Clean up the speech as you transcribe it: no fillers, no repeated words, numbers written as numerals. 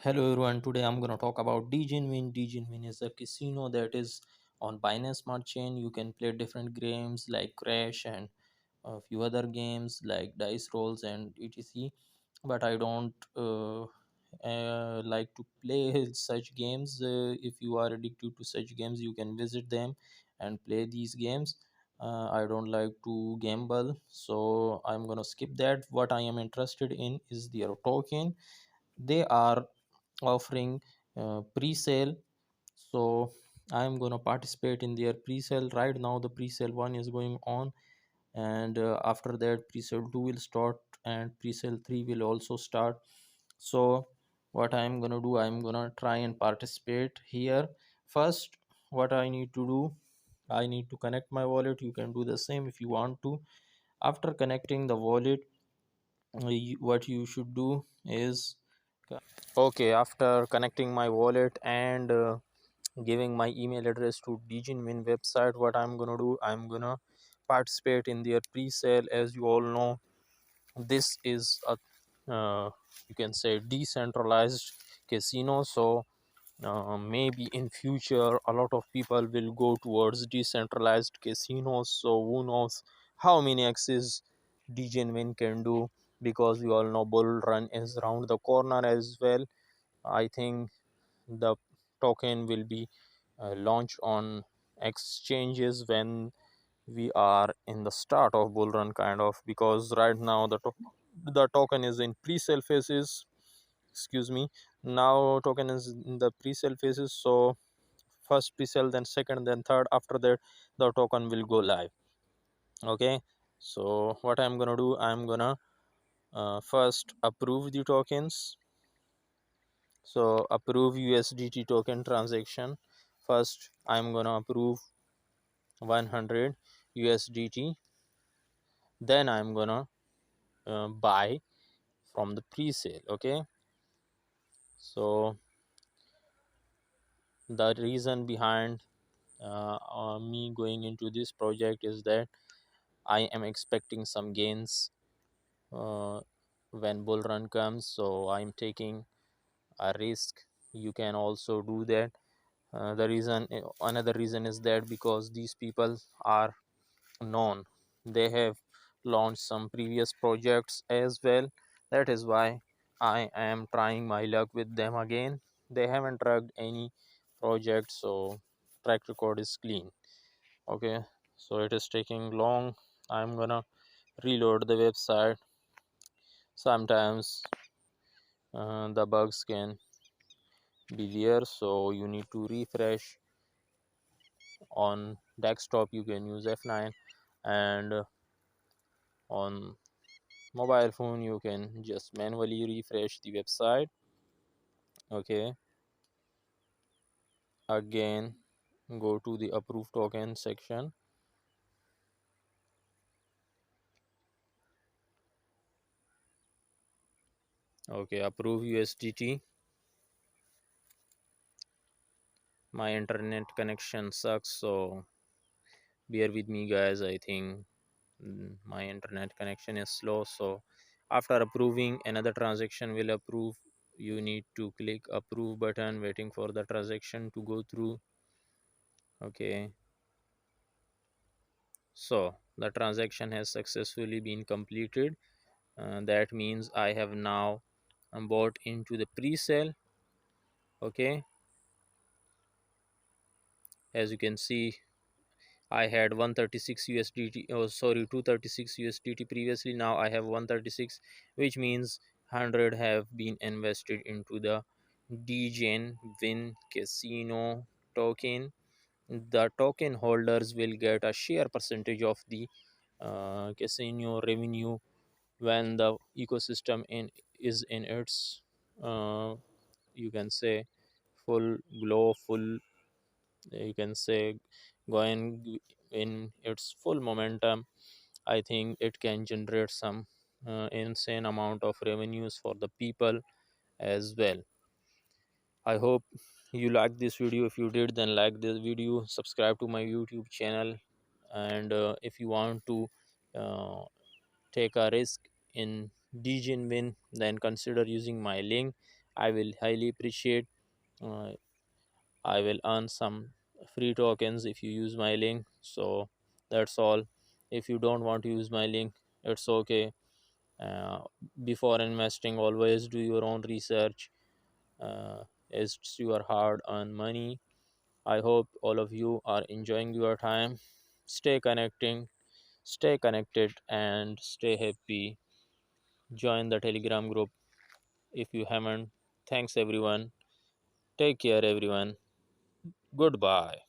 Hello everyone, today I'm going to talk about DegenWin. DegenWin is a casino that is on Binance Smart Chain. You can play different games like Crash and a few other games like Dice Rolls and etc. But I don't like to play such games. If you are addicted to such games, you can visit them and play these games. I don't like to gamble, so I'm going to skip that. What I am interested in is their token. They are offering pre-sale, so I'm going to participate in their pre-sale. Right now the pre-sale 1 is going on, and after that pre-sale 2 will start and pre-sale 3 will also start. So what I'm going to do, I'm going to try and participate here. First, what I need to do, I need to connect my wallet. You can do the same if you want to. After connecting the wallet, what you should do is, okay, after connecting my wallet and giving my email address to DegenWin website, what I'm gonna do, I'm gonna participate in their pre-sale. As you all know, this is a you can say decentralized casino. So maybe in future a lot of people will go towards decentralized casinos. So who knows how many axes DegenWin can do, because we all know bull run is around the corner as well. I think the token will be launched on exchanges when we are in the start of bull run, kind of, because right now the token is in pre-sale phases. Excuse me. Now token is in the pre-sale phases. So first pre-sale, then second, then third. After that, the token will go live. Okay. So what I'm gonna do, I'm gonna first approve the tokens. So approve USDT token transaction. First I'm gonna approve 100 USDT, then I'm gonna buy from the pre-sale. Okay, so the reason behind me going into this project is that I am expecting some gains uh, when bull run comes, so I'm taking a risk. You can also do that. Another reason is that because these people are known, they have launched some previous projects as well. That is why I am trying my luck with them again. They haven't drugged any project, so track record is clean. Okay, so it is taking long. I'm gonna reload the website. Sometimes the bugs can be there, so you need to refresh. On desktop you can use F9, and on mobile phone you can just manually refresh the website. Okay, again go to the approved token section. Okay, approve USDT. My internet connection sucks, so bear with me guys. I think my internet connection is slow. So after approving, another transaction will approve. You need to click approve button, waiting for the transaction to go through. Okay, so the transaction has successfully been completed. That means I have now bought into the pre-sale. Okay, as you can see, I had 136 USDT, oh sorry, 236 USDT previously. Now I have 136, which means 100 have been invested into the DegenWin Casino token. The token holders will get a share percentage of the casino revenue when the ecosystem is in its you can say full glow, full, you can say, going in its full momentum. I think it can generate some insane amount of revenues for the people as well. I hope you liked this video. If you did, then like this video, subscribe to my YouTube channel, and if you want to uh, take a risk in DegenWin, then consider using my link. I will highly appreciate. uh, I will earn some free tokens if you use my link. So that's all. If you don't want to use my link, it's okay. uh, Before investing, always do your own research. It's your hard earned money. I hope all of you are enjoying your time. Stay connected, and stay happy. Join the Telegram group if you haven't. Thanks, everyone. Take care, everyone. Goodbye.